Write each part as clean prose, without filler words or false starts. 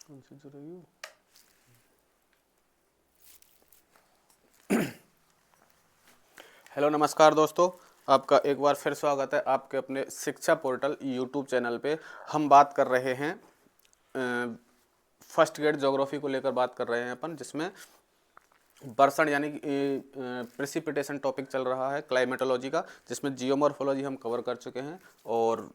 उनसे जुड़े हो। हेलो नमस्कार दोस्तों, आपका एक बार फिर स्वागत है आपके अपने शिक्षा पोर्टल यूट्यूब चैनल पे। हम बात कर रहे हैं फर्स्ट ग्रेड ज्योग्राफी को लेकर बात कर रहे हैं अपन, जिसमें बरसात यानी प्रेसिपिटेशन टॉपिक चल रहा है क्लाइमेटोलॉजी का, जिसमें जियोमॉर्फोलॉजी हम कवर कर चुके हैं और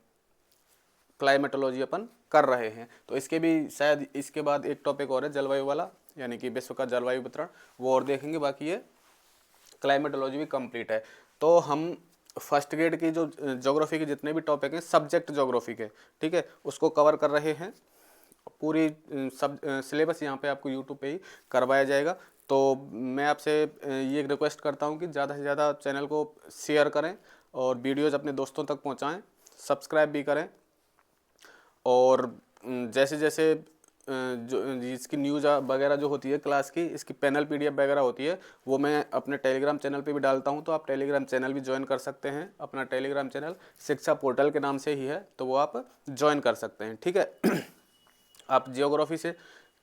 क्लाइमेटोलॉजी अपन कर रहे हैं। तो इसके भी शायद इसके बाद एक टॉपिक और है जलवायु वाला, यानी कि विश्व का जलवायु वितरण, वो और देखेंगे। बाकी ये क्लाइमेटोलॉजी भी कंप्लीट है। तो हम फर्स्ट ग्रेड की जो ज्योग्राफी के जितने भी टॉपिक हैं सब्जेक्ट ज्योग्राफी के, ठीक है, उसको कवर कर रहे हैं। पूरी सब सिलेबस यहाँ पे आपको यूट्यूब पे ही करवाया जाएगा। तो मैं आपसे ये रिक्वेस्ट करता हूँ कि ज़्यादा से ज़्यादा चैनल को शेयर करें और वीडियोज़ अपने दोस्तों तक पहुँचाएँ, सब्सक्राइब भी करें। और जैसे जैसे जो इसकी न्यूज़ वगैरह जो होती है क्लास की, इसकी पैनल पीडीएफ वगैरह होती है, वो मैं अपने टेलीग्राम चैनल पे भी डालता हूँ। तो आप टेलीग्राम चैनल भी ज्वाइन कर सकते हैं। अपना टेलीग्राम चैनल शिक्षा पोर्टल के नाम से ही है, तो वो आप ज्वाइन कर सकते हैं, ठीक है। आप जियोग्राफी से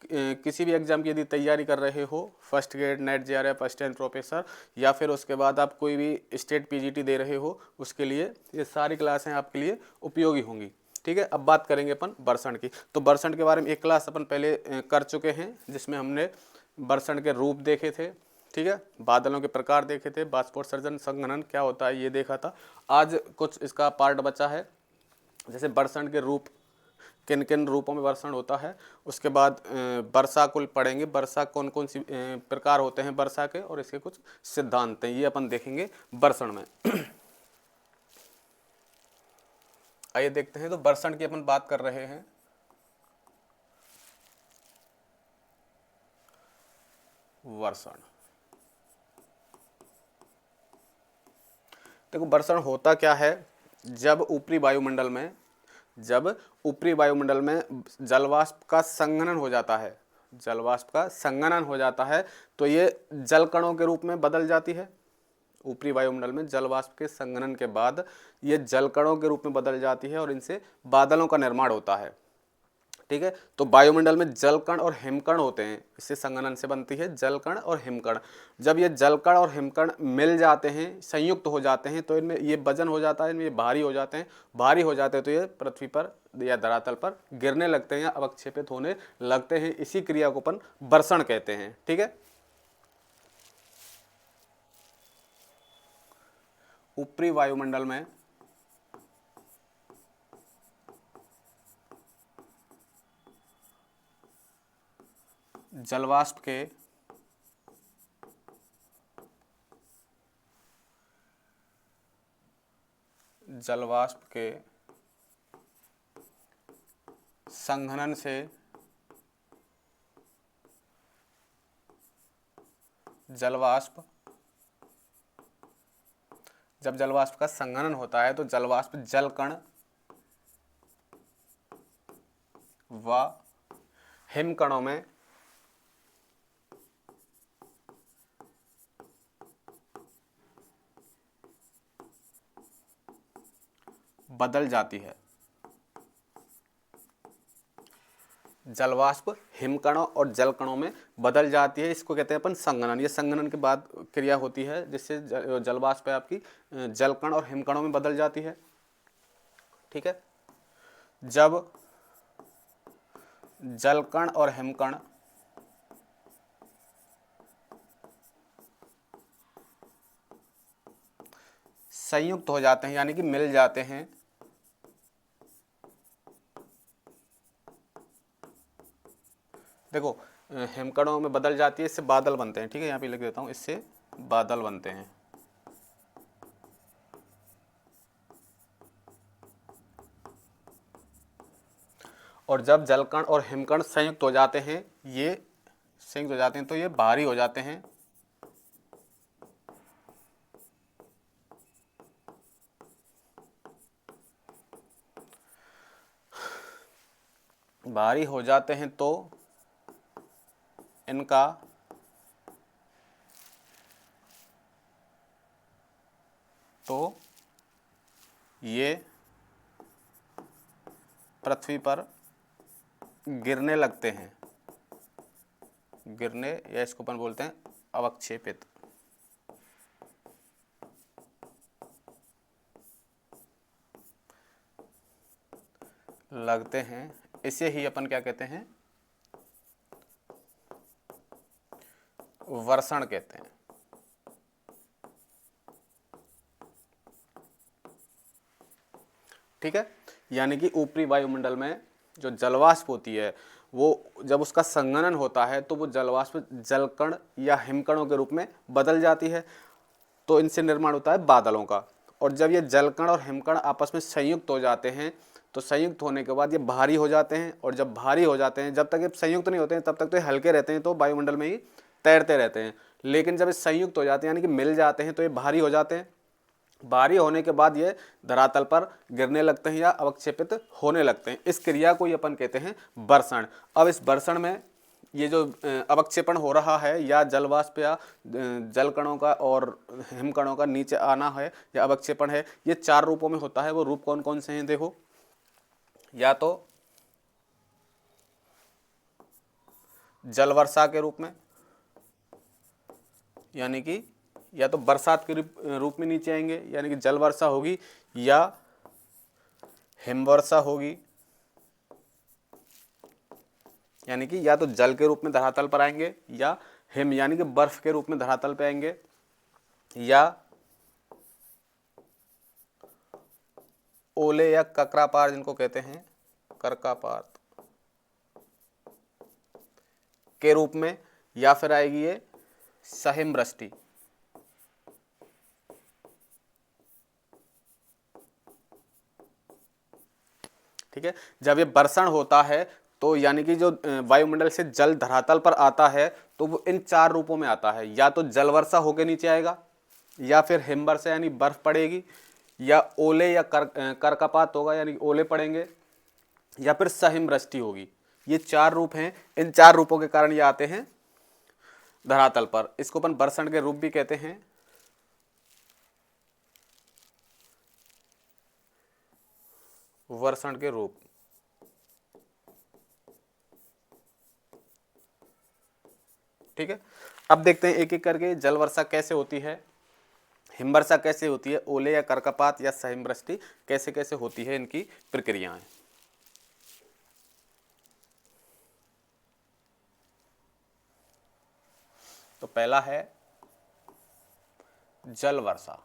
किसी भी एग्ज़ाम की यदि तैयारी कर रहे हो, first grade, net, JRF, assistant professor, या फिर उसके बाद आप कोई भी स्टेट पीजीटी दे रहे हो, उसके लिए ये सारी क्लासें आपके लिए उपयोगी होंगी, ठीक है। अब बात करेंगे अपन बरसंड की। तो बरसंड के बारे में एक क्लास अपन पहले कर चुके हैं, जिसमें हमने बरसंड के रूप देखे थे, ठीक है, बादलों के प्रकार देखे थे, बाष्पोत्सर्जन संघनन क्या होता है ये देखा था। आज कुछ इसका पार्ट बचा है, जैसे बरसंड के रूप, किन किन रूपों में वर्षण होता है। उसके बाद वर्षा कुल पढ़ेंगे, वर्षा कौन कौन सी प्रकार होते हैं वर्षा के, और इसके कुछ सिद्धांत हैं, ये अपन देखेंगे वर्षण में। आइए देखते हैं। तो वर्षण की अपन बात कर रहे हैं। वर्षण, देखो वर्षण होता क्या है। जब ऊपरी वायुमंडल में जलवाष्प का संघनन हो जाता है, जलवाष्प का संघनन हो जाता है, तो ये जल कणों के रूप में बदल जाती है। ऊपरी वायुमंडल में जलवाष्प के संघनन के बाद ये जल कणों के रूप में बदल जाती है और इनसे बादलों का निर्माण होता है, ठीक है। तो वायुमंडल में जलकण और हिमकण होते हैं, इससे संघनन से बनती है जलकण और हिमकण। जब ये जलकण और हिमकण मिल जाते हैं, संयुक्त हो जाते हैं, तो इनमें ये वजन हो जाता है, इनमें ये भारी हो जाते हैं। भारी हो जाते हैं तो ये पृथ्वी पर या धरातल पर गिरने लगते हैं या अवक्षेपित होने लगते हैं। इसी क्रिया को अपन वर्षण कहते हैं, ठीक है। ऊपरी वायुमंडल में जलवाष्प के संघनन से जलवाष्प, जब जलवाष्प का संघनन होता है तो जलवाष्प जलकण व हिमकणों में बदल जाती है। जलवाष्प हिमकणों और जलकणों में बदल जाती है, इसको कहते हैं अपन संघनन। ये संघनन के बाद क्रिया होती है जिससे जलवाष्प आपकी जलकण और हिमकणों में बदल जाती है, ठीक है। जब जलकण और हिमकण संयुक्त हो जाते हैं यानी कि मिल जाते हैं, देखो हिमकणों में बदल जाती है, इससे बादल बनते हैं, ठीक है। यहाँ पे लिख देता हूँ, इससे बादल बनते हैं। और जब जलकण और हिमकण संयुक्त हो जाते हैं, ये संयुक्त हो जाते हैं तो ये भारी हो जाते हैं। भारी हो जाते हैं तो इनका ये पृथ्वी पर गिरने लगते हैं, गिरने, या इसको अपन बोलते हैं अवक्षेपित। लगते हैं, इसे ही अपन क्या कहते हैं, वर्षण कहते हैं। ठीक है, यानी कि ऊपरी वायुमंडल में जो जलवाष्प होती है वो जब उसका संघनन होता है तो वो जलवाष्प जलकण या हिमकणों के रूप में बदल जाती है, तो इनसे निर्माण होता है बादलों का। और जब ये जलकण और हिमकण आपस में संयुक्त हो जाते हैं तो संयुक्त होने के बाद ये भारी हो जाते हैं, और जब भारी हो जाते हैं, जब तक ये संयुक्त नहीं होते हैं तब तक तो ये हल्के रहते हैं, तो वायुमंडल में ही तैरते रहते हैं। लेकिन जब ये संयुक्त हो जाते हैं यानी कि मिल जाते हैं तो ये भारी हो जाते हैं। भारी होने के बाद ये धरातल पर गिरने लगते हैं या अवक्षेपित होने लगते हैं। इस क्रिया को ही अपन कहते हैं वर्षण। अब इस वर्षण में ये जो अवक्षेपण हो रहा है या जलवाष्प या जल कणों का और हिमकणों का नीचे आना है या अवक्षेपण है, ये 4 रूपों में होता है। वो रूप कौन कौन से हैं देखो, या तो जल वर्षा के रूप में, यानी कि या तो बरसात के रूप में नीचे आएंगे यानी कि जल वर्षा होगी, या हिमवर्षा होगी यानी कि या तो जल के रूप में धरातल पर आएंगे, या हिम यानी कि बर्फ के रूप में धरातल पे आएंगे, या ओले या ककरापात जिनको कहते हैं, करकापात के रूप में, या फिर आएगी ये सहिमवृष्टि। ठीक है, जब ये वर्षण होता है तो यानी कि जो वायुमंडल से जल धरातल पर आता है तो वो इन 4 रूपों में आता है। या तो जल वर्षा होकर नीचे आएगा, या फिर हिमवर्षा यानी बर्फ पड़ेगी, या ओले या करकापात होगा यानी ओले पड़ेंगे, या फिर सहिमवृष्टि होगी। ये 4 रूप हैं। इन 4 रूपों के कारण ये आते हैं धरातल पर। इसको अपन वर्षण के रूप भी कहते हैं। वर्षण के रूप। ठीक है, अब देखते हैं एक एक करके जल वर्षा कैसे होती है, हिमवर्षा कैसे होती है, ओले या कर्कपात या सहिमवृष्टि कैसे कैसे होती है, इनकी प्रक्रियाएं। तो पहला है जल वर्षा।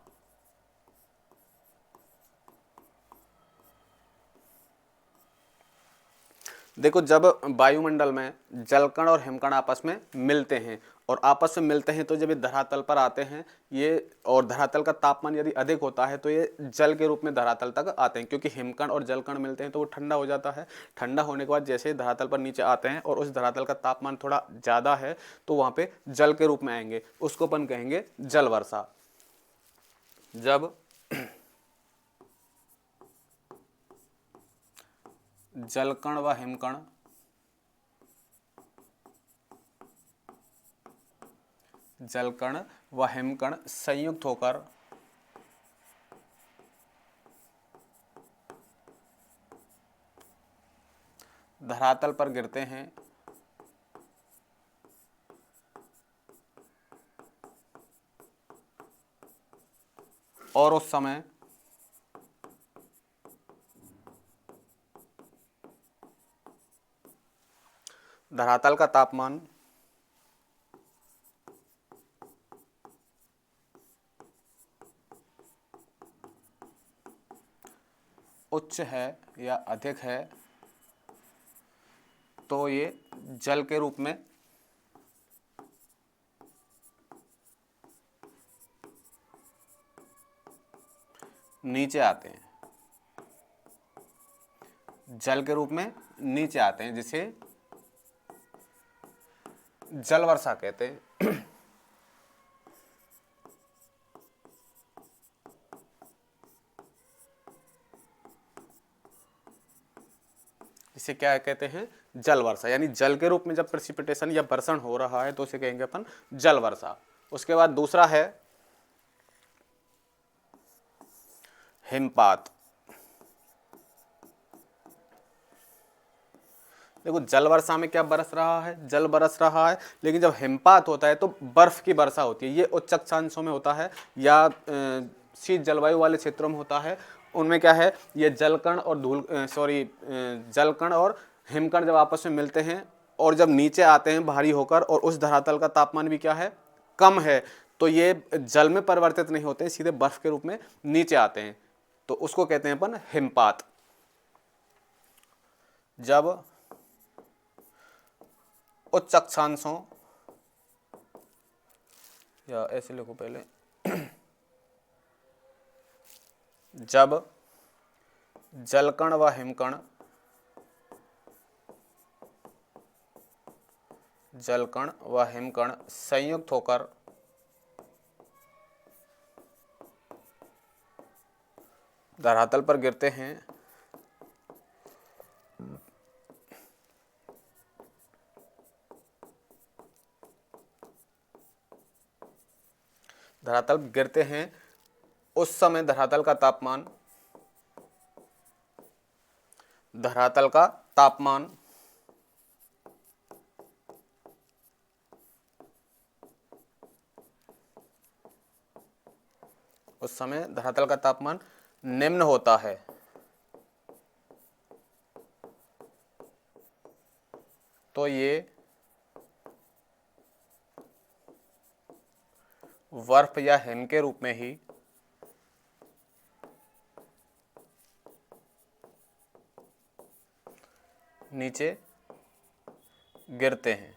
देखो, जब वायुमंडल में जलकण और हिमकण आपस में मिलते हैं, और आपस में मिलते हैं तो जब ये धरातल पर आते हैं ये, और धरातल का तापमान यदि अधिक होता है तो ये जल के रूप में धरातल तक आते हैं, क्योंकि हिमकण और जलकण मिलते हैं तो वो ठंडा हो जाता है। ठंडा होने के बाद जैसे ही धरातल पर नीचे आते हैं और उस धरातल का तापमान थोड़ा ज़्यादा है तो वहाँ पे जल के रूप में आएंगे, उसको अपन कहेंगे जल वर्षा। जब जलकण व हिमकण जलकण व हिमकण संयुक्त होकर धरातल पर गिरते हैं और उस समय धरातल का तापमान उच्च है या अधिक है तो ये जल के रूप में नीचे आते हैं, जल के रूप में नीचे आते हैं, जिसे जल वर्षा कहते हैं। इसे क्या कहते हैं, जल वर्षा। यानी जल के रूप में जब प्रेसिपिटेशन या वर्षण हो रहा है तो उसे कहेंगे अपन जल वर्षा। उसके बाद दूसरा है हिमपात। देखो जल वर्षा में क्या बरस रहा है, जल बरस रहा है, लेकिन जब हिमपात होता है तो बर्फ की वर्षा होती है। ये उच्च अक्षांशों में होता है या शीत जलवायु वाले क्षेत्रों में होता है। उनमें क्या है, ये जलकण और जलकण और हिमकण जब आपस में मिलते हैं और जब नीचे आते हैं भारी होकर, और उस धरातल का तापमान भी क्या है, कम है, तो ये जल में परिवर्तित नहीं होते, सीधे बर्फ के रूप में नीचे आते हैं, तो उसको कहते हैं अपन हिमपात। जब उच्च अक्षांशों, या ऐसे लिखो पहले, जब जलकण व हिमकण संयुक्त होकर धरातल पर गिरते हैं, धरातल गिरते हैं, उस समय धरातल का तापमान निम्न होता है। तो ये बर्फ या हिम के रूप में ही नीचे गिरते हैं।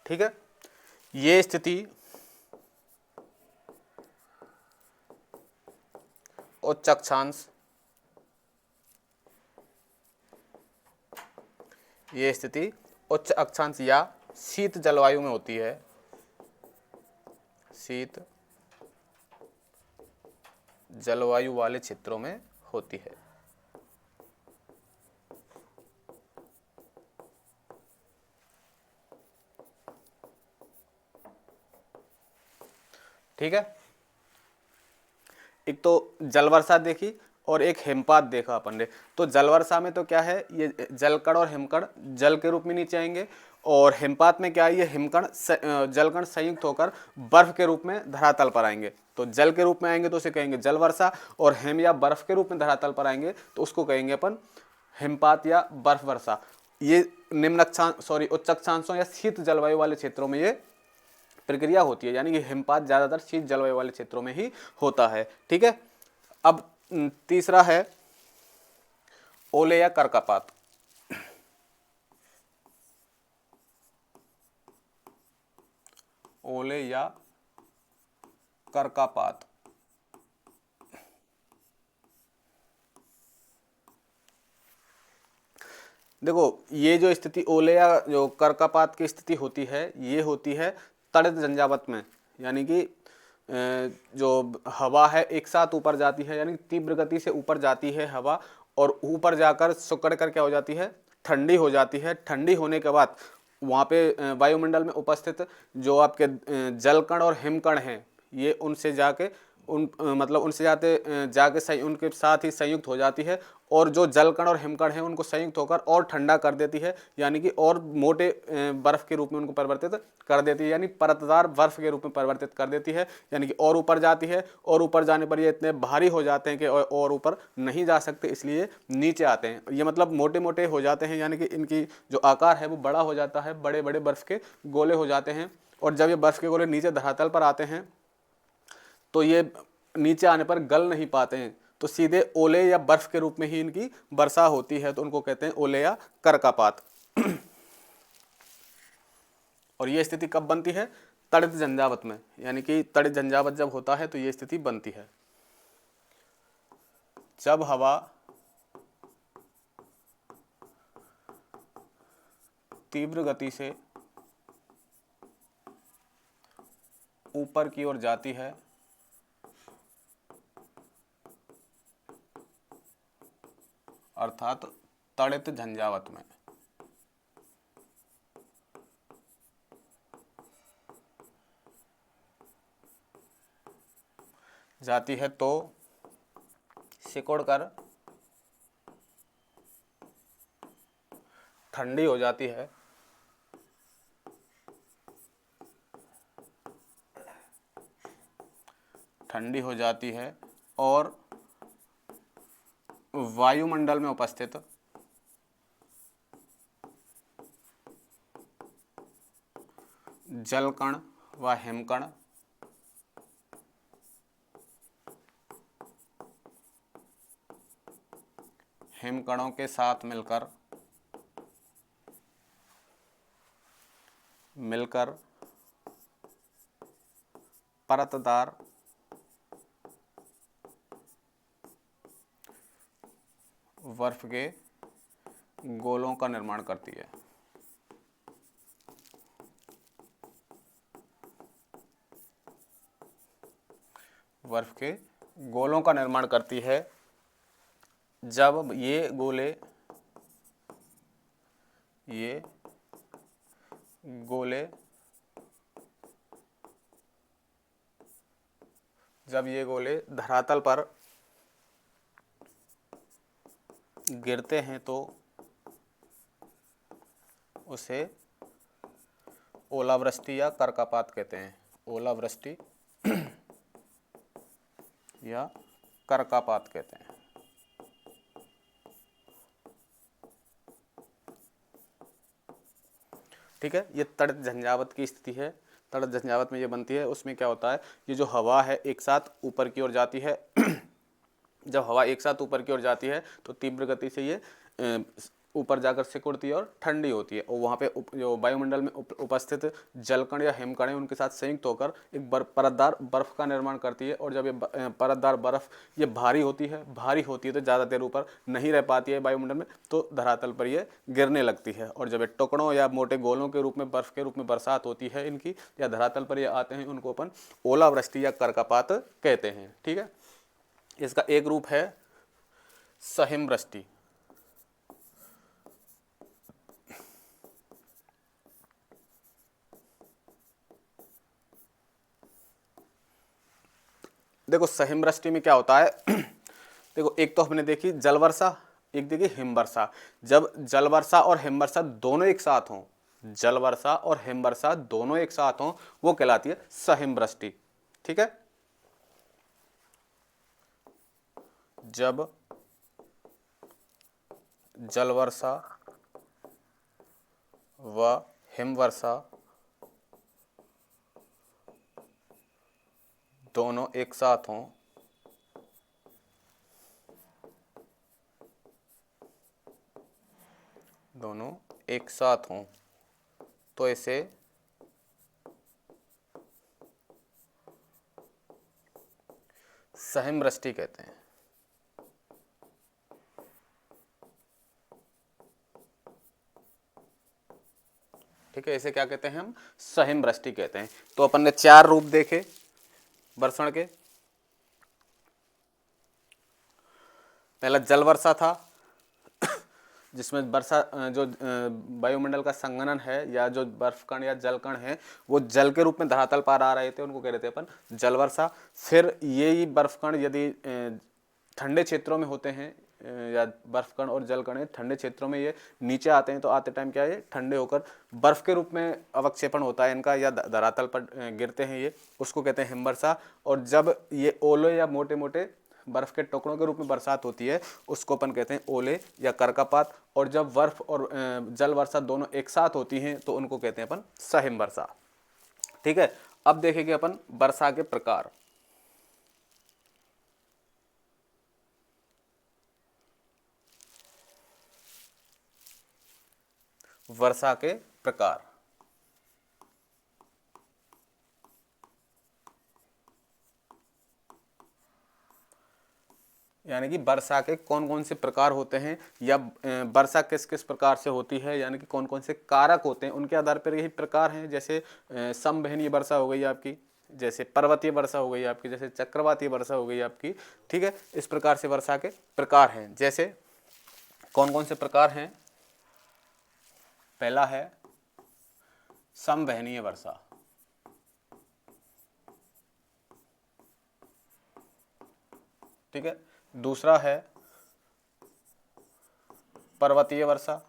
ठीक है, ये स्थिति उच्च अक्षांश, ये स्थिति उच्च अक्षांश या शीत जलवायु में होती है, शीत जलवायु वाले क्षेत्रों में होती है। ठीक है, एक तो जल वर्षा देखी और एक हिमपात देखा अपन ने। तो जल वर्षा में तो क्या है, ये जलकण और हिमकण जल के रूप में नीचे आएंगे, और हिमपात में क्या है, ये हिमकण जलकण संयुक्त होकर बर्फ के रूप में धरातल पर आएंगे। तो जल के रूप में आएंगे तो उसे कहेंगे जल वर्षा, और हिम या बर्फ के रूप में धरातल पर आएंगे तो उसको कहेंगे अपन हिमपात या बर्फ वर्षा। ये उच्च अक्षांशों या शीत जलवायु वाले क्षेत्रों में ये प्रक्रिया होती है, यानी कि हिमपात ज्यादातर शीत जलवायु वाले क्षेत्रों में ही होता है। ठीक है, अब तीसरा है ओले या कर्कापात। ओले या कर्कापात, देखो ये जो स्थिति ओले या जो कर्कापात की स्थिति होती है, ये होती है तड़ित झंझावात में, यानी कि जो हवा है एक साथ ऊपर जाती है, यानी तीव्र गति से ऊपर जाती है हवा, और ऊपर जाकर सिकुड़ कर क्या हो जाती है, ठंडी हो जाती है। ठंडी होने के बाद वहाँ पे वायुमंडल में उपस्थित जो आपके जलकण और हिमकण हैं, ये उनसे जाके उनके साथ ही संयुक्त हो जाती है, और जो जलकण और हिमकण हैं उनको संयुक्त होकर और ठंडा कर देती है, यानी कि और मोटे बर्फ के रूप में उनको परिवर्तित कर देती है, यानी परतदार बर्फ के रूप में परिवर्तित कर देती है, यानी कि और ऊपर जाती है, और ऊपर जाने पर ये इतने भारी हो जाते हैं कि और ऊपर नहीं जा सकते, इसलिए नीचे आते हैं। ये मतलब मोटे मोटे हो जाते हैं, यानी कि इनकी जो आकार है वो बड़ा हो जाता है, बड़े बड़े बर्फ के गोले हो जाते हैं, और जब ये बर्फ के गोले नीचे धरातल पर आते हैं तो ये नीचे आने पर गल नहीं पाते हैं, तो सीधे ओले या बर्फ के रूप में ही इनकी वर्षा होती है, तो उनको कहते हैं ओले या कर्कापात। और ये स्थिति कब बनती है, तड़ित झंझावात में, यानी कि तड़ित झंझावात जब होता है तो ये स्थिति बनती है जब हवा तीव्र गति से ऊपर की ओर जाती है, अर्थात तड़ित झंझावात में। जाती है तो सिकुड़कर ठंडी हो जाती है, ठंडी हो जाती है और वायुमंडल में उपस्थित जलकण व हिमकण हिमकणों के साथ मिलकर परतदार बर्फ के गोलों का निर्माण करती है। बर्फ के गोलों का निर्माण करती है। जब ये गोले धरातल पर गिरते हैं तो उसे ओलावृष्टि या कर्कापात कहते हैं। ओलावृष्टि या कर्कापात कहते हैं। ठीक है, ये तड़ित झंझावात की स्थिति है। तड़ित झंझावात में ये बनती है, उसमें क्या होता है, ये जो हवा है एक साथ ऊपर की ओर जाती है। जब हवा एक साथ ऊपर की ओर जाती है तो तीव्र गति से ये ऊपर जाकर सिकुड़ती है और ठंडी होती है, और वहाँ पे जो वायुमंडल में उपस्थित जलकण या हिमकण है उनके साथ संयुक्त होकर एक परतदार बर्फ का निर्माण करती है। और जब ये परतदार बर्फ ये भारी होती है तो ज़्यादा देर ऊपर नहीं रह पाती है वायुमंडल में, तो धरातल पर ये गिरने लगती है। और जब ये टुकड़ों या मोटे गोलों के रूप में बर्फ के रूप में बरसात होती है इनकी, या धरातल पर ये आते हैं, उनको अपन ओलावृष्टि या कर्कापात कहते हैं। ठीक है, इसका एक रूप है सहिमवृष्टि। देखो सहिमवृष्टि में क्या होता है, देखो एक तो हमने देखी जल वर्षा, एक देखी हिमवर्षा। जब जल वर्षा और हिमवर्षा दोनों एक साथ हों, जल वर्षा और हिमवर्षा दोनों एक साथ हों, वो कहलाती है सहिमवृष्टि। ठीक है, जब जल वर्षा व हिमवर्षा दोनों एक साथ हों, तो इसे सहिमवृष्टि कहते हैं। ठीक है, इसे क्या कहते हैं हम, सहिमवृष्टि कहते हैं। तो अपन ने 4 रूप देखे बरसण के। पहला जल वर्षा था, जिसमें वर्षा जो वायुमंडल का संघनन है या जो बर्फ कण या जल कण है वो जल के रूप में धरातल पर आ रहे थे, उनको कह रहे थे अपन जल वर्षा। फिर ये बर्फ कण यदि ठंडे क्षेत्रों में होते हैं, या बर्फ कण और जल कण ठंडे क्षेत्रों में ये नीचे आते हैं, तो आते टाइम क्या है, ठंडे होकर बर्फ के रूप में अवक्षेपण होता है इनका, या धरातल पर गिरते हैं ये, उसको कहते हैं हिमवर्षा। और जब ये ओले या मोटे मोटे बर्फ के टुकड़ों के रूप में बरसात होती है, उसको अपन कहते हैं ओले या कर्कापात। और जब बर्फ और जल वर्षा दोनों एक साथ होती हैं तो उनको कहते हैं अपन सहिमवर्षा। ठीक है, अब देखेंगे अपन वर्षा के प्रकार। वर्षा के प्रकार, यानी कि वर्षा के कौन कौन से प्रकार होते हैं, या वर्षा किस किस प्रकार से होती है, यानी कि कौन कौन से कारक होते हैं, उनके आधार पर यही प्रकार हैं। जैसे समवहनीय वर्षा हो गई आपकी, जैसे पर्वतीय वर्षा हो गई आपकी, जैसे चक्रवातीय वर्षा हो गई आपकी। ठीक है, इस प्रकार से वर्षा के प्रकार हैं। जैसे कौन कौन से प्रकार हैं, पहला है समवहनीय वर्षा। ठीक है। दूसरा है पर्वतीय वर्षा,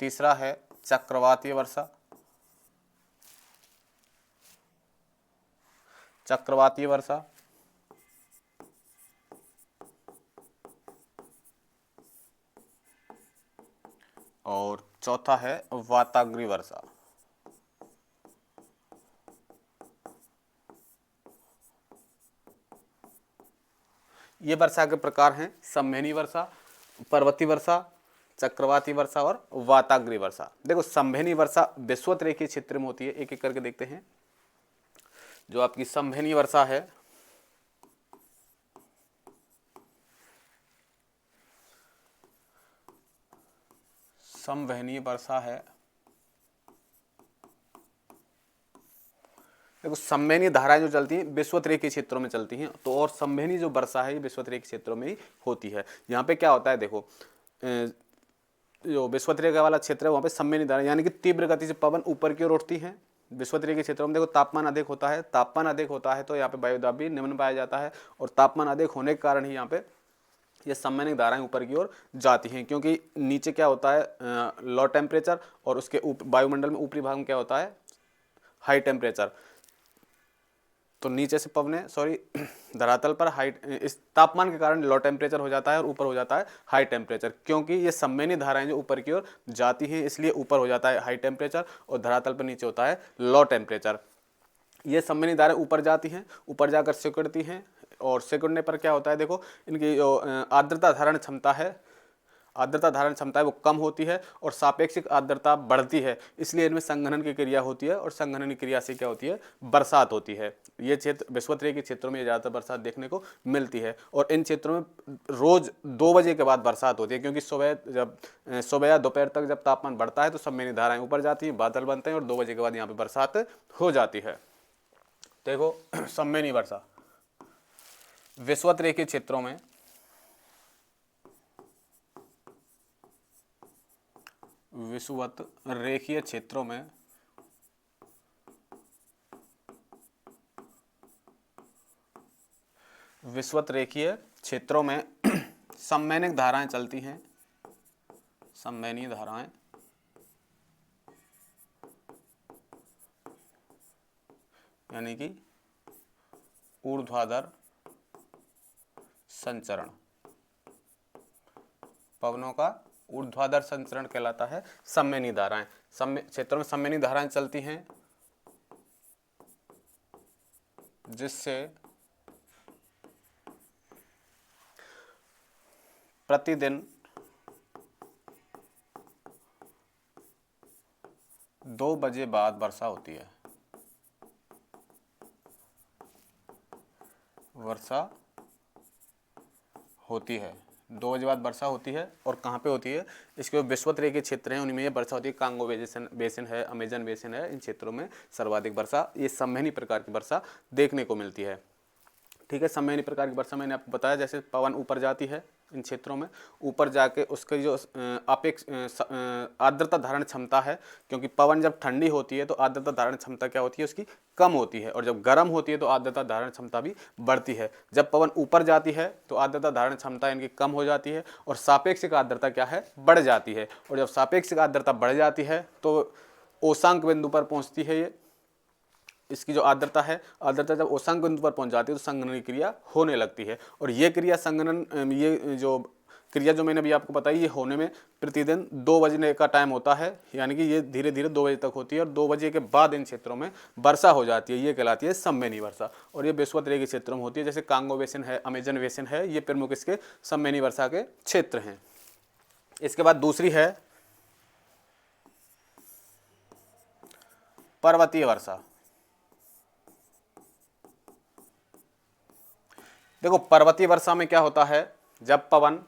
तीसरा है चक्रवातीय वर्षा, चक्रवातीय वर्षा, और चौथा है वाताग्री वर्षा। ये वर्षा के प्रकार हैं संवहनी वर्षा, पर्वतीय वर्षा, चक्रवाती वर्षा और वाताग्री वर्षा। देखो संवहनी वर्षा विषुवत रेखीय क्षेत्र में होती है, एक एक करके देखते हैं। जो आपकी संवहनी वर्षा है, संवहनी वर्षा है, देखो संवहनी धाराएं जो चलती हैं विषुवत रेखीय क्षेत्रों में चलती हैं, तो और संवहनी जो वर्षा है ये विषुवत रेखीय क्षेत्रों में ही होती है। यहाँ पे क्या होता है, देखो जो विषुवत रेखा वाला क्षेत्र है वहाँ पे संवहनी धारा यानी कि तीव्र गति से पवन ऊपर की ओर उठती है। विषुवत रेखीय क्षेत्रों में देखो तापमान अधिक होता है, तापमान अधिक होता है तो यहाँ पे वायुदाब भी निम्न पाया जाता है, और तापमान अधिक होने के कारण ही यहाँ पे ये संवहनी धाराएं ऊपर की ओर जाती हैं, क्योंकि नीचे क्या होता है लो टेम्परेचर, और उसके वायुमंडल में ऊपरी भाग में क्या होता है हाई टेम्परेचर। तो नीचे से पवने धरातल पर हाई, इस तापमान के कारण लो टेम्परेचर हो जाता है और ऊपर हो जाता है हाई टेम्परेचर, क्योंकि ये संवहनी धाराएं जो ऊपर की ओर जाती हैं इसलिए ऊपर हो जाता है हाई टेम्परेचर और धरातल पर नीचे होता है लो टेम्परेचर। ये संवहनी धाराएं ऊपर जाती हैं, ऊपर जाकर सिकुड़ती हैं, और सिकुड़ने पर क्या होता है, देखो इनकी जो आर्द्रता धारण क्षमता है, आर्द्रता धारण क्षमता है वो कम होती है और सापेक्षिक आर्द्रता बढ़ती है, इसलिए इनमें संघनन की क्रिया होती है, और संघनन की क्रिया से क्या होती है बरसात होती है। ये क्षेत्र विषुवत रेखीय क्षेत्रों में ज़्यादातर बरसात देखने को मिलती है, और इन क्षेत्रों में रोज 2 बजे के बाद बरसात होती है, क्योंकि सुबह या दोपहर तक जब तापमान बढ़ता है तो संवहनी धाराएं ऊपर जाती हैं, बादल बनते हैं, और 2 बजे के बाद यहाँ पे बरसात हो जाती है। देखो संवहनी वर्षा विषुवत रेखीय क्षेत्रों में, विषुवत रेखीय क्षेत्रों में विषुवत रेखीय क्षेत्रों में संवहनिक धाराएं चलती हैं, संवहनी धाराएं, यानी कि ऊर्ध्वाधर संचरण, पवनों का ऊर्ध्वाधर संचरण कहलाता है संवहनी धाराएं। क्षेत्रों में संवहनी धाराएं चलती हैं जिससे प्रतिदिन 2 बजे बाद वर्षा होती है, वर्षा होती है 2 बजे बाद वर्षा होती है। और कहाँ पे होती है, इसके जो विषुवत रेखीय क्षेत्र हैं उनमें ये वर्षा होती है। कांगो बेसिन है, अमेजन बेसिन है, इन क्षेत्रों में सर्वाधिक वर्षा, ये संवहनी प्रकार की वर्षा देखने को मिलती है। ठीक है, संवहनी प्रकार की वर्षा मैंने आपको बताया, जैसे पवन ऊपर जाती है इन क्षेत्रों में, ऊपर जाके उसकी जो आर्द्रता धारण क्षमता है, क्योंकि पवन जब ठंडी होती है तो आर्द्रता धारण क्षमता क्या होती है उसकी कम होती है, और जब गर्म होती है तो आर्द्रता धारण क्षमता भी बढ़ती है। जब पवन ऊपर जाती है तो आर्द्रता धारण क्षमता इनकी कम हो जाती है और सापेक्षिक आर्द्रता क्या है बढ़ जाती है, और जब सापेक्षिक आर्द्रता बढ़ जाती है तो ओसांक बिंदु पर पहुंचती है ये, इसकी जो आर्द्रता है, आर्द्रता जब ओसांक बिंदु पर पहुंच जाती है तो संघनन की क्रिया होने लगती है, और ये क्रिया संघनन, ये जो क्रिया जो मैंने अभी आपको बताई, ये होने में प्रतिदिन 2 बजे का टाइम होता है, यानी कि ये धीरे धीरे 2 बजे तक होती है, और 2 बजे के बाद इन क्षेत्रों में वर्षा हो जाती है, ये कहलाती है संवहनी वर्षा, और ये विषुवत रेखीय क्षेत्रों में होती है। जैसे कांगो बेसिन है, अमेजन बेसिन है, ये प्रमुख इसके संवहनी वर्षा के क्षेत्र हैं। इसके बाद दूसरी है पर्वतीय वर्षा। देखो पर्वतीय वर्षा में क्या होता है, जब पवन,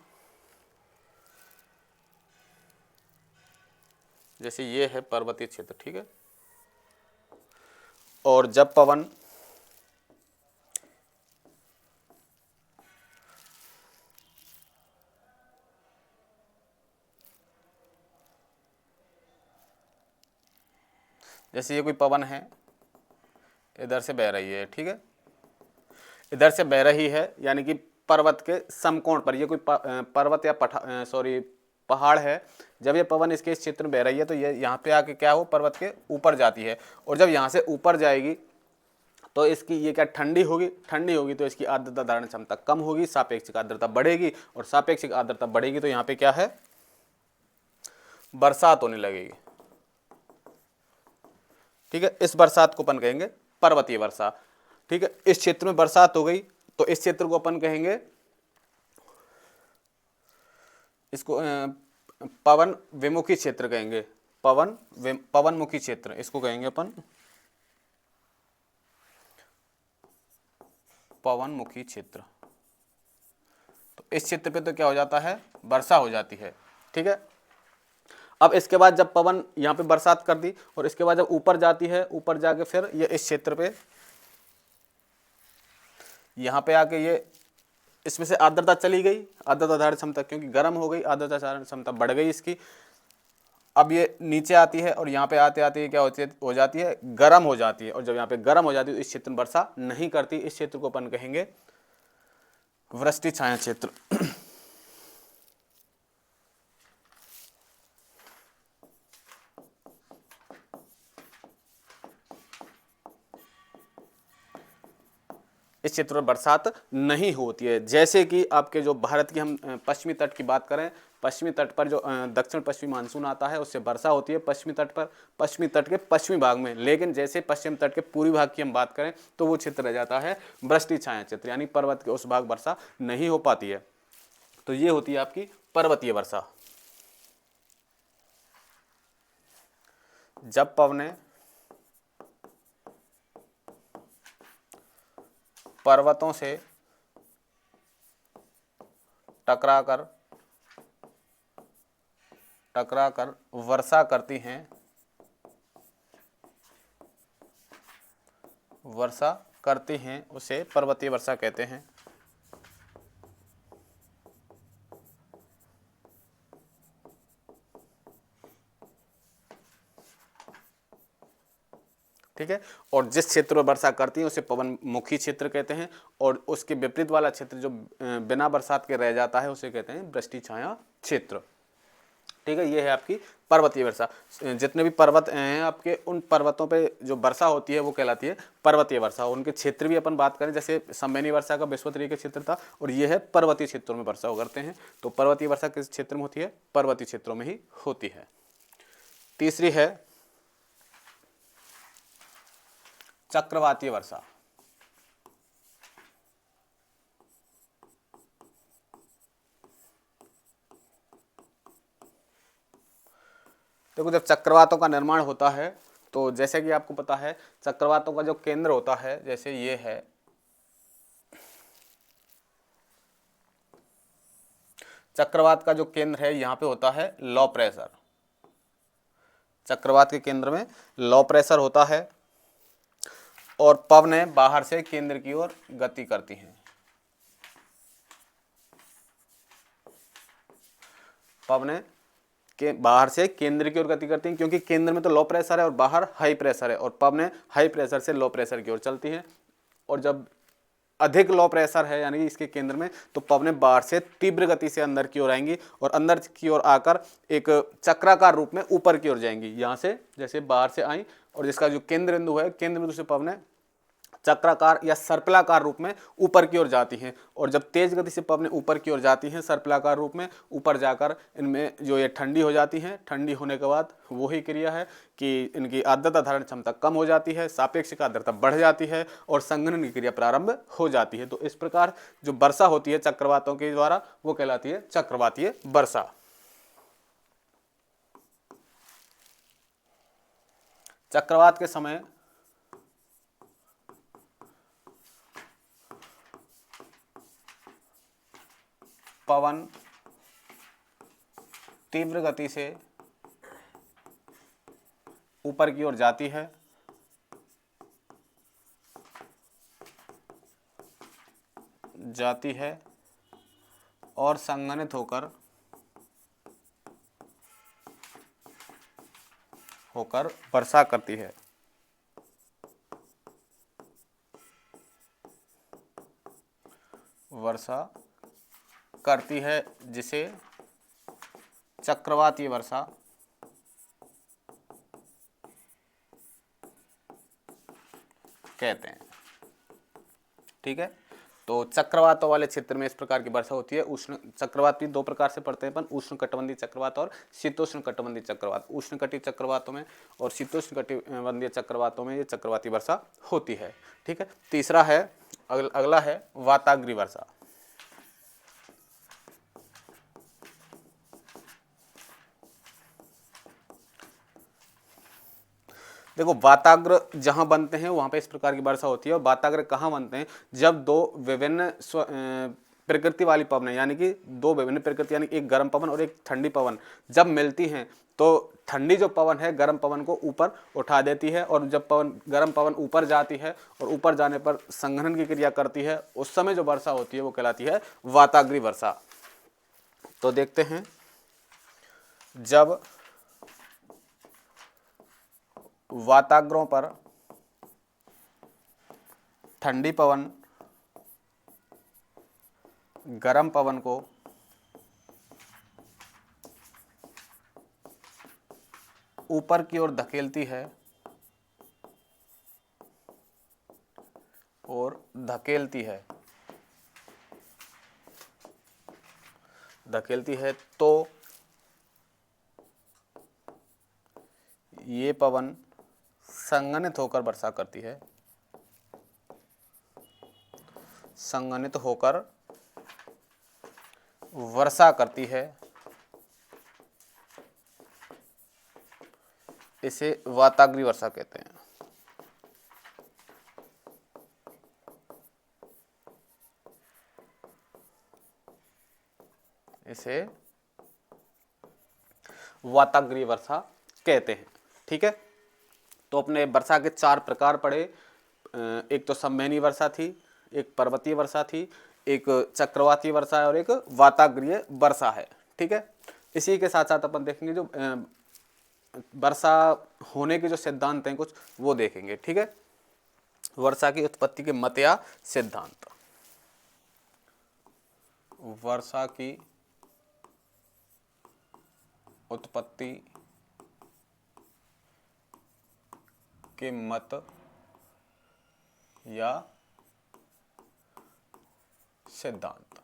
जैसे ये है पर्वतीय क्षेत्र, ठीक है, और जब पवन जैसे ये कोई पवन है, इधर से बह रही है, ठीक है, इधर से बह रही है, यानी कि पर्वत के समकोण पर, ये कोई पर्वत या पहाड़ है। जब ये पवन इसके इस क्षेत्र में बह रही है तो ये यहाँ पे आके क्या हो, पर्वत के ऊपर जाती है, और जब यहाँ से ऊपर जाएगी तो इसकी ये क्या ठंडी होगी, ठंडी होगी तो इसकी आर्द्रता धारण क्षमता कम होगी, सापेक्षिक आर्द्रता बढ़ेगी, और सापेक्षिक आर्द्रता बढ़ेगी तो यहाँ पे क्या है, बरसात होने लगेगी। ठीक है, इस बरसात को अपन कहेंगे पर्वतीय वर्षा। ठीक है, इस क्षेत्र में बरसात हो गई तो इस क्षेत्र को अपन कहेंगे, इसको पवन विमुखी क्षेत्र कहेंगे, पवनमुखी क्षेत्र इसको कहेंगे अपन, पवनमुखी क्षेत्र। तो इस क्षेत्र पे तो क्या हो जाता है, वर्षा हो जाती है। ठीक है, अब इसके बाद जब पवन यहाँ पे बरसात कर दी और इसके बाद जब ऊपर जाती है, ऊपर जाके फिर ये इस क्षेत्र पे यहाँ पे आके ये इसमें से आर्द्रता चली गई, आर्द्रता धारण क्षमता क्योंकि गर्म हो गई, आर्द्रता धारण क्षमता बढ़ गई इसकी। अब ये नीचे आती है और यहाँ पे आते आते क्या होती है, हो जाती है, गर्म हो जाती है, और जब यहाँ पे गर्म हो जाती है तो इस क्षेत्र में वर्षा नहीं करती। इस क्षेत्र को अपन कहेंगे वृष्टि छाया क्षेत्र। इस क्षेत्र में बरसात नहीं होती है। जैसे कि आपके जो भारत की हम पश्चिमी तट की बात करें, पश्चिमी तट पर जो दक्षिण पश्चिमी मानसून आता है उससे वर्षा होती है पश्चिमी तट पर, पश्चिमी तट के पश्चिमी भाग में। लेकिन जैसे पश्चिम तट के पूर्वी भाग की हम बात करें तो वो क्षेत्र रह जाता है वृष्टि छाया क्षेत्र, यानी पर्वत के उस भाग वर्षा नहीं हो पाती है। तो ये होती है आपकी पर्वतीय वर्षा। जब पवने पर्वतों से टकराकर वर्षा करती हैं, उसे पर्वतीय वर्षा कहते हैं। ठीक है, और जिस क्षेत्र में वर्षा करती है उसे पवनमुखी क्षेत्र कहते हैं, और उसके विपरीत वाला क्षेत्र जो बिना बरसात के रह जाता है उसे कहते हैं वृष्टि छाया क्षेत्र। ठीक है, ये है आपकी पर्वतीय वर्षा। जितने भी पर्वत हैं आपके, उन पर्वतों पे जो वर्षा होती है वो कहलाती है पर्वतीय वर्षा। उनके क्षेत्र भी अपन बात करें, जैसे संवैनी वर्षा का विश्वोत्तरीय के क्षेत्र था, और ये है पर्वतीय क्षेत्रों में वर्षा करते हैं। तो पर्वतीय वर्षा किस क्षेत्र में होती है, पर्वतीय क्षेत्रों में ही होती है। तीसरी है चक्रवातीय वर्षा। देखो, जब चक्रवातों का निर्माण होता है तो जैसे कि आपको पता है चक्रवातों का जो केंद्र होता है, जैसे ये है, चक्रवात का जो केंद्र है यहाँ पे होता है लो प्रेशर। चक्रवात के केंद्र में लो प्रेशर होता है और पवनें बाहर से केंद्र की ओर गति करती हैं। पवनें के बाहर से केंद्र की ओर गति करती हैं, क्योंकि केंद्र में तो लो प्रेशर है और बाहर हाई प्रेशर है, और पवनें हाई प्रेशर से लो प्रेशर की ओर चलती हैं। और जब अधिक लो प्रेशर है यानी कि इसके केंद्र में, तो पवनें बाहर से तीव्र गति से अंदर की ओर आएंगी और अंदर की ओर आकर एक चक्राकार रूप में ऊपर की ओर जाएंगी। यहाँ से जैसे बाहर से आई और जिसका जो केंद्र बिंदु है, केंद्र बिंदु से पवनें चक्राकार या सर्पिलाकार रूप में ऊपर की ओर जाती हैं, और जब तेज गति से पवनें ऊपर की ओर जाती हैं सर्पिलाकार रूप में, ऊपर जाकर इनमें जो ये ठंडी हो जाती हैं, ठंडी होने के बाद वही क्रिया है कि इनकी आर्द्रता धारण क्षमता कम हो जाती है, सापेक्षिक आर्द्रता बढ़ जाती है और संघनन की क्रिया प्रारंभ हो जाती है। तो इस प्रकार जो वर्षा होती है चक्रवातों के द्वारा वो कहलाती है चक्रवातीय वर्षा। चक्रवात के समय पवन तीव्र गति से ऊपर की ओर जाती है और संघनित होकर वर्षा करती है। वर्षा करती है, जिसे चक्रवातीय वर्षा कहते हैं। ठीक है, तो चक्रवातों वाले क्षेत्र में इस प्रकार की वर्षा होती है। उष्ण चक्रवात भी दो प्रकार से पड़ते हैं अपन, उष्ण कटिबंधीय चक्रवात और शीतोष्ण कटिबंधीय चक्रवात। उष्ण कटिबंधीय चक्रवातों में और शीतोष्ण कटिबंधीय चक्रवातों में ये चक्रवाती वर्षा होती है। ठीक है, तीसरा है, अगला है वाताग्रीय वर्षा। देखो, वाताग्र जहां बनते हैं वहां पे इस प्रकार की वर्षा होती है। और वाताग्र कहाँ बनते हैं? जब दो विभिन्न प्रकृति वाली पवन, यानी कि दो विभिन्न प्रकृति, यानी एक गर्म पवन और एक ठंडी पवन जब मिलती हैं, तो ठंडी जो पवन है गर्म पवन को ऊपर उठा देती है, और जब गर्म पवन ऊपर जाती है और ऊपर जाने पर संघनन की क्रिया करती है, उस समय जो वर्षा होती है वो कहलाती है वाताग्रीय वर्षा। तो देखते हैं, जब वाताग्रों पर ठंडी पवन गर्म पवन को ऊपर की ओर धकेलती है और धकेलती है तो ये पवन संघनित होकर वर्षा करती है, संघनित होकर वर्षा करती है। इसे वाताग्रीय वर्षा कहते हैं। इसे वाताग्रीय वर्षा कहते हैं। ठीक है, तो अपने वर्षा के चार प्रकार पढ़े। एक तो संवहनीय वर्षा थी, एक पर्वतीय वर्षा थी, एक चक्रवातीय वर्षा है और एक वाताग्रीय वर्षा है। ठीक है, इसी के साथ साथ अपन देखेंगे जो वर्षा होने के जो सिद्धांत हैं कुछ, वो देखेंगे। ठीक है, वर्षा की उत्पत्ति के मत या सिद्धांत। वर्षा की उत्पत्ति के मत या सिद्धांत,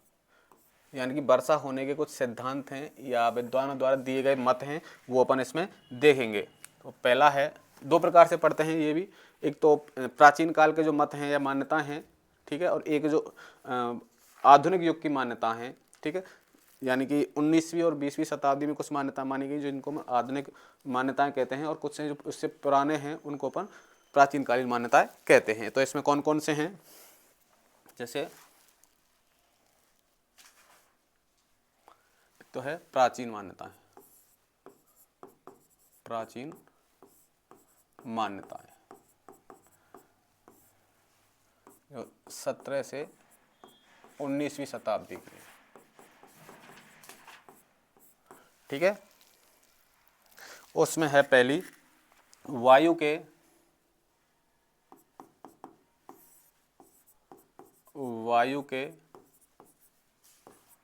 यानी कि वर्षा होने के कुछ सिद्धांत हैं या विद्वानों द्वारा दिए गए मत हैं, वो अपन इसमें देखेंगे। तो पहला है, दो प्रकार से पढ़ते हैं ये भी, एक तो प्राचीन काल के जो मत हैं या मान्यता हैं, ठीक है, और एक जो आधुनिक युग की मान्यता हैं। ठीक है, यानी कि 19वीं और 20वीं शताब्दी में कुछ मान्यता मानी गई जिनको हम आधुनिक मान्यताएं कहते हैं, और कुछ हैं जो उससे पुराने हैं उनको अपन प्राचीन कालीन मान्यताएं कहते हैं। तो इसमें कौन कौन से हैं? जैसे तो है प्राचीन मान्यताएं, प्राचीन मान्यताएं 17 से 19वीं शताब्दी की। ठीक है, उसमें है पहली, वायु के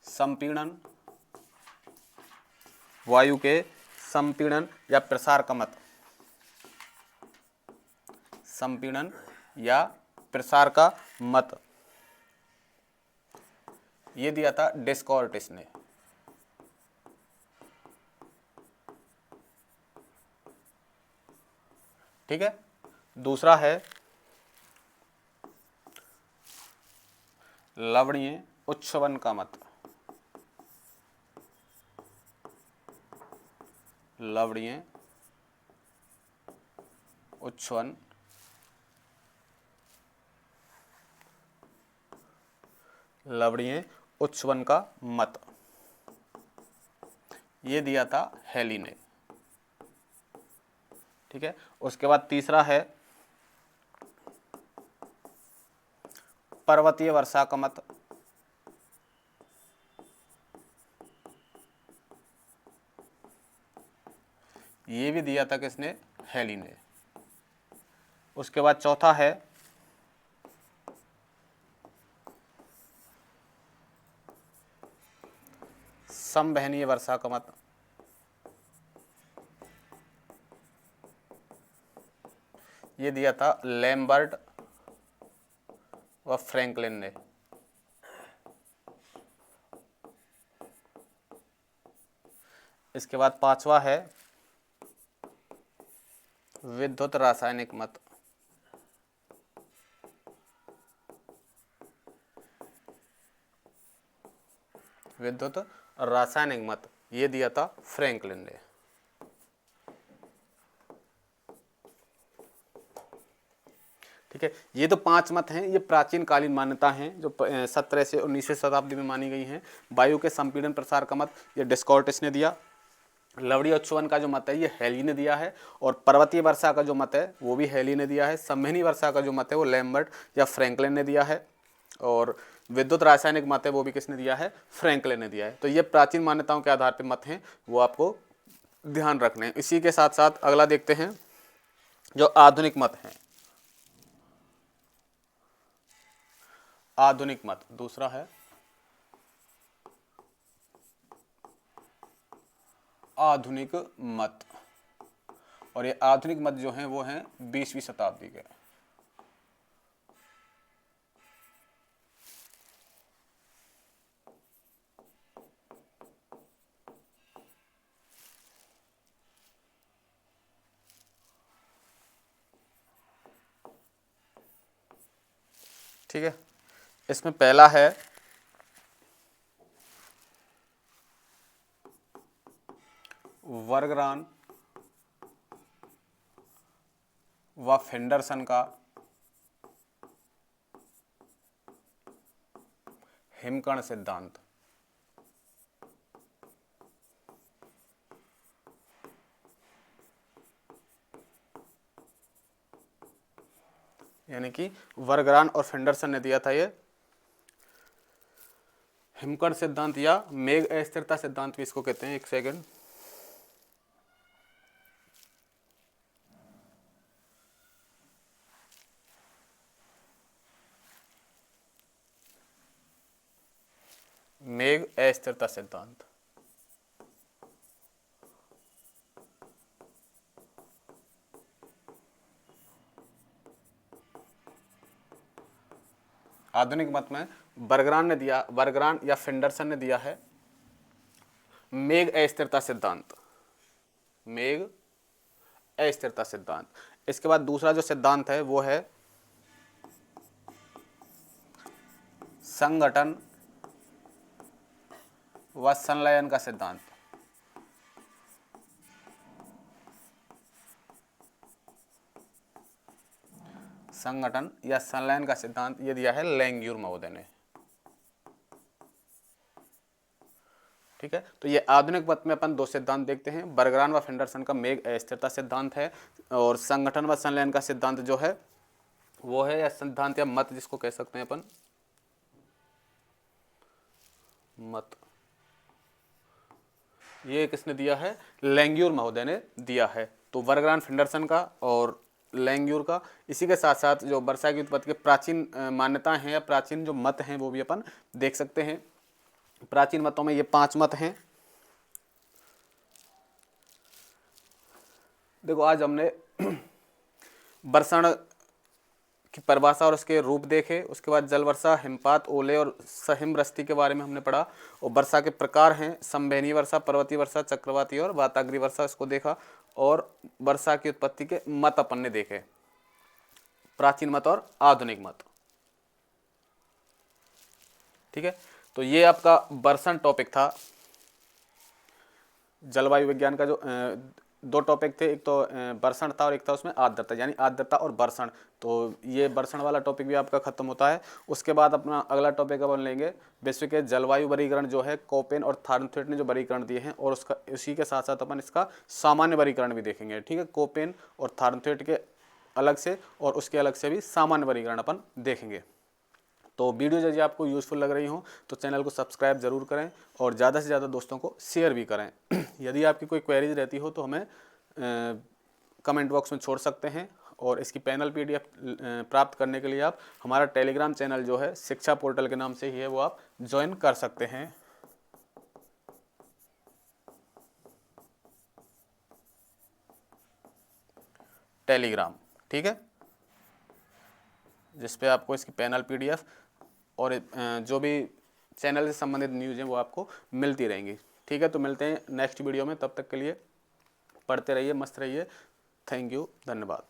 संपीड़न, वायु के संपीड़न या प्रसार का मत, संपीड़न या प्रसार का मत, ये दिया था डेस्कार्टिस ने। ठीक है, दूसरा है लवणीय उच्छवन का मत, लवणीय उच्छवन, लवणीय उच्छवन का मत, ये दिया था हेली ने। ठीक है, उसके बाद तीसरा है पर्वतीय वर्षा का मत, ये भी दिया था किसने? हेली ने। उसके बाद चौथा है समवहनीय वर्षा का मत, ये दिया था लैम्बर्ट व फ्रैंकलिन ने। इसके बाद पांचवा है विद्युत रासायनिक मत। विद्युत रासायनिक मत, ये दिया था फ्रैंकलिन ने। ठीक है, ये तो 5 मत हैं, ये प्राचीन कालीन मान्यता हैं जो 17 से 19वीं शताब्दी में मानी गई हैं। वायु के संपीड़न प्रसार का मत ये डिस्कॉर्टिस ने दिया। लवड़ी और च्युवन का जो मत है ये हैली ने दिया है। और पर्वतीय वर्षा का जो मत है वो भी हैली ने दिया है। संवहनी वर्षा का जो मत है वो लैम्बर्ट या फ्रैंकलिन ने दिया है। और विद्युत रासायनिक मत है वो भी किसने दिया है, फ्रैंकलिन ने दिया है। तो ये प्राचीन मान्यताओं के आधार पर मत हैं, वो आपको ध्यान रखने हैं। इसी के साथ साथ अगला देखते हैं जो आधुनिक मत हैं। आधुनिक मत दूसरा है आधुनिक मत। और ये आधुनिक मत जो हैं वो हैं 20वीं शताब्दी के। ठीक है, इसमें पहला है वर्गरान व फेंडरसन का हिमकण सिद्धांत। यानी कि वर्गरान और फेंडरसन ने दिया था ये हिमकण सिद्धांत या मेघ अस्थिरता सिद्धांत भी इसको कहते हैं। एक सेकंड, मेघ अस्थिरता सिद्धांत। आधुनिक मत में वर्गरान या फेंडरसन ने दिया है मेघ अस्थिरता सिद्धांत। मेघ अस्थिरता सिद्धांत। इसके बाद दूसरा जो सिद्धांत है वो है संघटन व संलयन का सिद्धांत। संगठन या संलयन का सिद्धांत ये दिया है लैंग्यूर महोदय ने। ठीक है, तो ये आधुनिक मत में अपन दो सिद्धांत देखते हैं। वर्गरान व फेंडरसन का मेघ अस्थिरता सिद्धांत है और संगठन व संलयन का सिद्धांत जो है वो है, या सिद्धांत या मत जिसको कह सकते हैं अपन, मत, ये किसने दिया है, लैंग्यूर महोदय ने दिया है। तो वर्गरान फेंडरसन का और लैंग्यूर का। इसी के साथ साथ जो वर्षा की उत्पत्ति के प्राचीन मान्यताएं हैं या प्राचीन जो मत हैं वो भी अपन देख सकते हैं। प्राचीन मतों में ये 5 मत हैं। देखो, आज हमने बरसाण की परिभाषा और उसके रूप देखे। उसके बाद जल वर्षा, हिमपात, ओले और सहिमवृष्टि के बारे में हमने पढ़ा। और वर्षा के प्रकार हैं संवहनीय वर्षा, पर्वतीय वर्षा, चक्रवाती और वाताग्रीय वर्षा, इसको देखा। और वर्षा की उत्पत्ति के मत अपन ने देखे, प्राचीन मत और आधुनिक मत। ठीक है, तो ये आपका वर्षण टॉपिक था। जलवायु विज्ञान का जो 2 टॉपिक थे, एक तो वर्षण था और एक था उसमें आर्द्रता, यानी आर्द्रता और वर्षण। तो ये वर्षण वाला टॉपिक भी आपका खत्म होता है। उसके बाद अपना अगला टॉपिक अपन लेंगे विश्व के जलवायु वर्गीकरण जो है कोपेन और थार्नथवेट ने जो वर्गीकरण दिए हैं, और उसका उसी के साथ साथ अपन इसका सामान्य वर्गीकरण भी देखेंगे। ठीक है, कोपेन और थार्नथवेट के अलग से और उसके अलग से भी सामान्य वर्गीकरण अपन देखेंगे। तो वीडियो यदि आपको यूज़फुल लग रही हो तो चैनल को सब्सक्राइब जरूर करें और ज़्यादा से ज़्यादा दोस्तों को शेयर भी करें। यदि आपकी कोई क्वेरीज रहती हो तो हमें कमेंट बॉक्स में छोड़ सकते हैं। और इसकी पैनल PDF प्राप्त करने के लिए आप हमारा टेलीग्राम चैनल जो है शिक्षा पोर्टल के नाम से ही है, वो आप ज्वाइन कर सकते हैं। टेलीग्राम, ठीक है, जिस पे आपको इसकी पैनल PDF और जो भी चैनल से संबंधित न्यूज़ हैं वो आपको मिलती रहेंगी, ठीक है। तो मिलते हैं नेक्स्ट वीडियो में, तब तक के लिए पढ़ते रहिए, मस्त रहिए। थैंक यू, धन्यवाद।